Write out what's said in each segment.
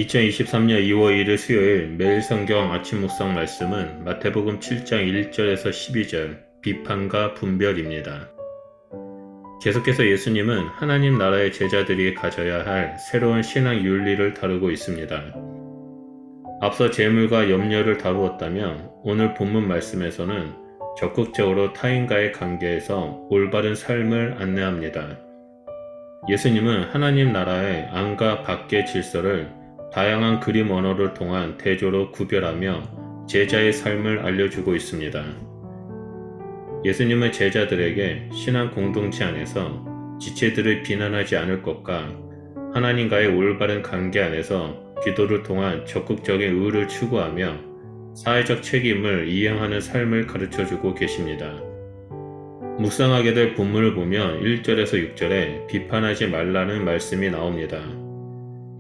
2023년 2월 1일 수요일 매일 성경 아침 묵상 말씀은 마태복음 7장 1절에서 12절 비판과 분별입니다. 계속해서 예수님은 하나님 나라의 제자들이 가져야 할 새로운 신앙 윤리를 다루고 있습니다. 앞서 재물과 염려를 다루었다면 오늘 본문 말씀에서는 적극적으로 타인과의 관계에서 올바른 삶을 안내합니다. 예수님은 하나님 나라의 안과 밖의 질서를 다양한 그림 언어를 통한 대조로 구별하며 제자의 삶을 알려주고 있습니다. 예수님은 제자들에게 신앙 공동체 안에서 지체들을 비난하지 않을 것과 하나님과의 올바른 관계 안에서 기도를 통한 적극적인 의를 추구하며 사회적 책임을 이행하는 삶을 가르쳐주고 계십니다. 묵상하게 될 본문을 보면 1절에서 6절에 비판하지 말라는 말씀이 나옵니다.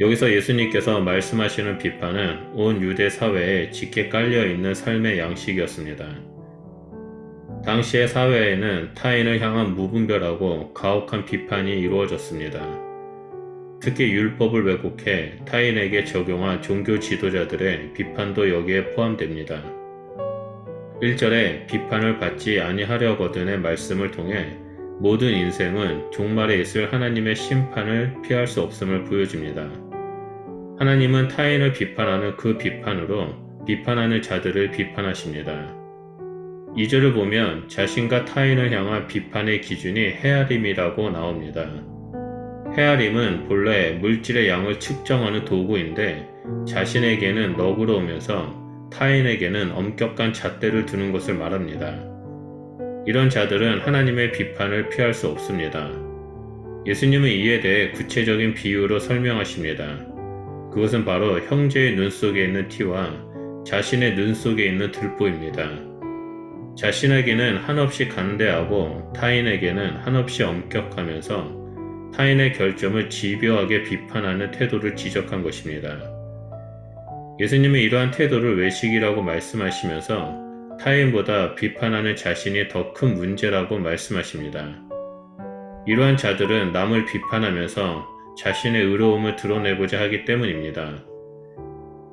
여기서 예수님께서 말씀하시는 비판은 온 유대 사회에 짙게 깔려있는 삶의 양식이었습니다. 당시의 사회에는 타인을 향한 무분별하고 가혹한 비판이 이루어졌습니다. 특히 율법을 왜곡해 타인에게 적용한 종교 지도자들의 비판도 여기에 포함됩니다. 1절에 비판을 받지 아니하려거든의 말씀을 통해 모든 인생은 종말에 있을 하나님의 심판을 피할 수 없음을 보여줍니다. 하나님은 타인을 비판하는 그 비판으로 비판하는 자들을 비판하십니다. 2절을 보면 자신과 타인을 향한 비판의 기준이 헤아림이라고 나옵니다. 헤아림은 본래 물질의 양을 측정하는 도구인데 자신에게는 너그러우면서 타인에게는 엄격한 잣대를 두는 것을 말합니다. 이런 자들은 하나님의 비판을 피할 수 없습니다. 예수님은 이에 대해 구체적인 비유로 설명하십니다. 그것은 바로 형제의 눈 속에 있는 티와 자신의 눈 속에 있는 들보입니다. 자신에게는 한없이 간대하고 타인에게는 한없이 엄격하면서 타인의 결점을 집요하게 비판하는 태도를 지적한 것입니다. 예수님은 이러한 태도를 외식이라고 말씀하시면서 타인보다 비판하는 자신이 더 큰 문제라고 말씀하십니다. 이러한 자들은 남을 비판하면서 자신의 의로움을 드러내고자 하기 때문입니다.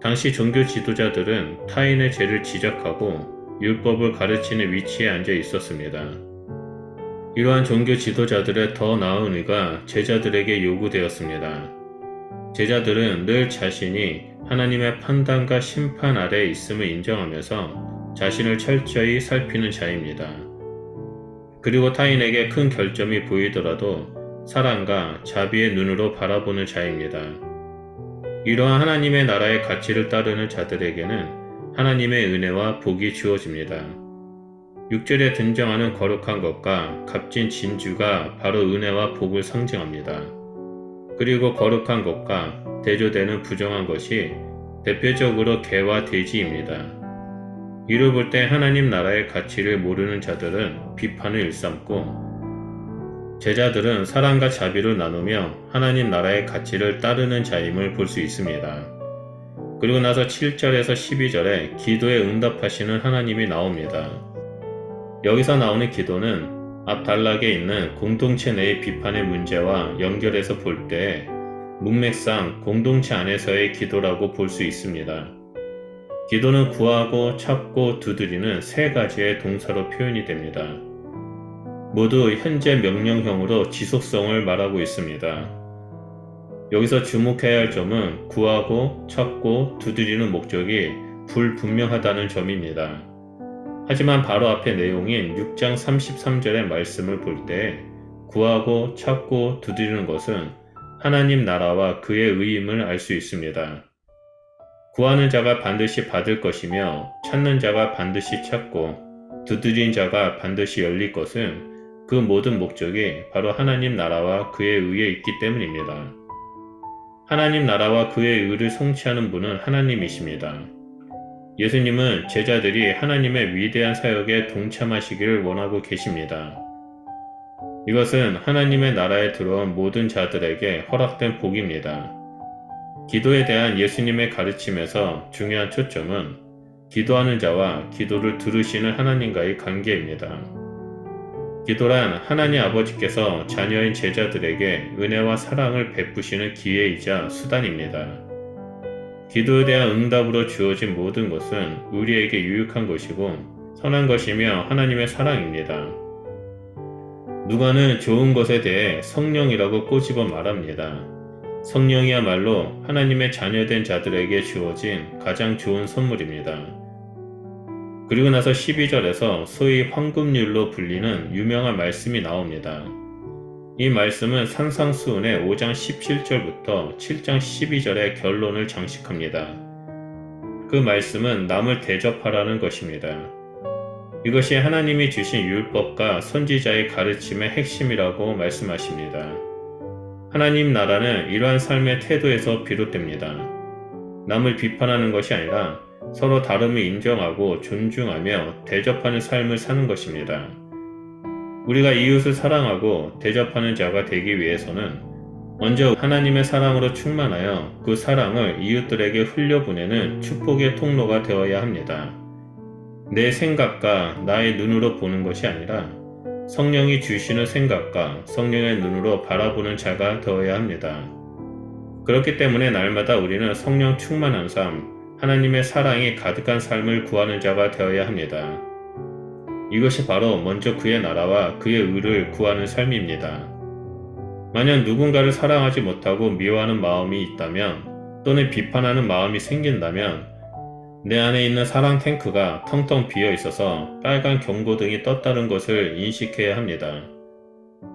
당시 종교 지도자들은 타인의 죄를 지적하고 율법을 가르치는 위치에 앉아 있었습니다. 이러한 종교 지도자들의 더 나은 의가 제자들에게 요구되었습니다. 제자들은 늘 자신이 하나님의 판단과 심판 아래에 있음을 인정하면서 자신을 철저히 살피는 자입니다. 그리고 타인에게 큰 결점이 보이더라도 사랑과 자비의 눈으로 바라보는 자입니다. 이러한 하나님의 나라의 가치를 따르는 자들에게는 하나님의 은혜와 복이 주어집니다. 6절에 등장하는 거룩한 것과 값진 진주가 바로 은혜와 복을 상징합니다. 그리고 거룩한 것과 대조되는 부정한 것이 대표적으로 개와 돼지입니다. 이를 볼 때 하나님 나라의 가치를 모르는 자들은 비판을 일삼고 제자들은 사랑과 자비를 나누며 하나님 나라의 가치를 따르는 자임을 볼 수 있습니다. 그리고 나서 7절에서 12절에 기도에 응답하시는 하나님이 나옵니다. 여기서 나오는 기도는 앞 단락에 있는 공동체 내의 비판의 문제와 연결해서 볼 때 문맥상 공동체 안에서의 기도라고 볼 수 있습니다. 기도는 구하고 찾고 두드리는 세 가지의 동사로 표현이 됩니다. 모두 현재 명령형으로 지속성을 말하고 있습니다. 여기서 주목해야 할 점은 구하고 찾고 두드리는 목적이 불분명하다는 점입니다. 하지만 바로 앞의 내용인 6장 33절의 말씀을 볼 때 구하고 찾고 두드리는 것은 하나님 나라와 그의 의임을 알 수 있습니다. 구하는 자가 반드시 받을 것이며 찾는 자가 반드시 찾고 두드린 자가 반드시 열릴 것은 그 모든 목적이 바로 하나님 나라와 그의 의에 있기 때문입니다. 하나님 나라와 그의 의를 성취하는 분은 하나님이십니다. 예수님은 제자들이 하나님의 위대한 사역에 동참하시기를 원하고 계십니다. 이것은 하나님의 나라에 들어온 모든 자들에게 허락된 복입니다. 기도에 대한 예수님의 가르침에서 중요한 초점은 기도하는 자와 기도를 들으시는 하나님과의 관계입니다. 기도란 하나님 아버지께서 자녀인 제자들에게 은혜와 사랑을 베푸시는 기회이자 수단입니다. 기도에 대한 응답으로 주어진 모든 것은 우리에게 유익한 것이고 선한 것이며 하나님의 사랑입니다. 누가는 좋은 것에 대해 성령이라고 꼬집어 말합니다. 성령이야말로 하나님의 자녀된 자들에게 주어진 가장 좋은 선물입니다. 그리고 나서 12절에서 소위 황금률로 불리는 유명한 말씀이 나옵니다. 이 말씀은 산상수훈의 5장 17절부터 7장 12절의 결론을 장식합니다. 그 말씀은 남을 대접하라는 것입니다. 이것이 하나님이 주신 율법과 선지자의 가르침의 핵심이라고 말씀하십니다. 하나님 나라는 이러한 삶의 태도에서 비롯됩니다. 남을 비판하는 것이 아니라 서로 다름을 인정하고 존중하며 대접하는 삶을 사는 것입니다. 우리가 이웃을 사랑하고 대접하는 자가 되기 위해서는 먼저 하나님의 사랑으로 충만하여 그 사랑을 이웃들에게 흘려보내는 축복의 통로가 되어야 합니다. 내 생각과 나의 눈으로 보는 것이 아니라 성령이 주시는 생각과 성령의 눈으로 바라보는 자가 되어야 합니다. 그렇기 때문에 날마다 우리는 성령 충만한 삶, 하나님의 사랑이 가득한 삶을 구하는 자가 되어야 합니다. 이것이 바로 먼저 그의 나라와 그의 의를 구하는 삶입니다. 만약 누군가를 사랑하지 못하고 미워하는 마음이 있다면 또는 비판하는 마음이 생긴다면 내 안에 있는 사랑 탱크가 텅텅 비어 있어서 빨간 경고등이 떴다는 것을 인식해야 합니다.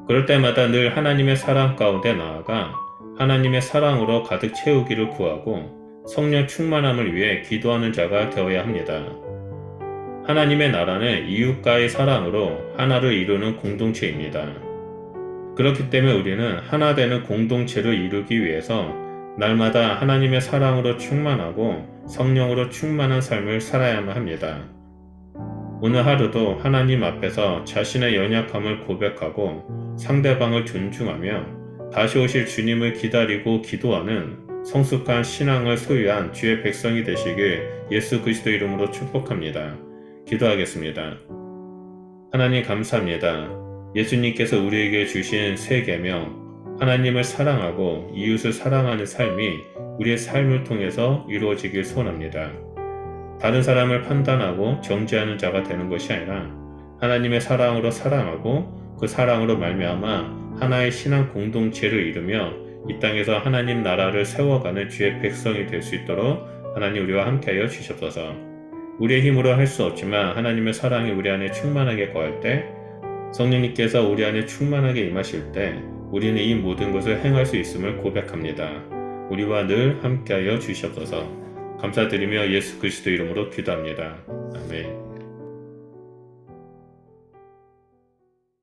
그럴 때마다 늘 하나님의 사랑 가운데 나아가 하나님의 사랑으로 가득 채우기를 구하고 성령 충만함을 위해 기도하는 자가 되어야 합니다. 하나님의 나라는 이웃과의 사랑으로 하나를 이루는 공동체입니다. 그렇기 때문에 우리는 하나 되는 공동체를 이루기 위해서 날마다 하나님의 사랑으로 충만하고 성령으로 충만한 삶을 살아야만 합니다. 오늘 하루도 하나님 앞에서 자신의 연약함을 고백하고 상대방을 존중하며 다시 오실 주님을 기다리고 기도하는 성숙한 신앙을 소유한 주의 백성이 되시길 예수 그리스도 이름으로 축복합니다. 기도하겠습니다. 하나님 감사합니다. 예수님께서 우리에게 주신 새 계명, 하나님을 사랑하고 이웃을 사랑하는 삶이 우리의 삶을 통해서 이루어지길 소원합니다. 다른 사람을 판단하고 정죄하는 자가 되는 것이 아니라 하나님의 사랑으로 사랑하고 그 사랑으로 말미암아 하나의 신앙 공동체를 이루며 이 땅에서 하나님 나라를 세워가는 주의 백성이 될 수 있도록 하나님 우리와 함께하여 주시옵소서. 우리의 힘으로 할 수 없지만 하나님의 사랑이 우리 안에 충만하게 거할 때 성령님께서 우리 안에 충만하게 임하실 때 우리는 이 모든 것을 행할 수 있음을 고백합니다. 우리와 늘 함께하여 주시옵소서. 감사드리며 예수 그리스도 이름으로 기도합니다. 아멘.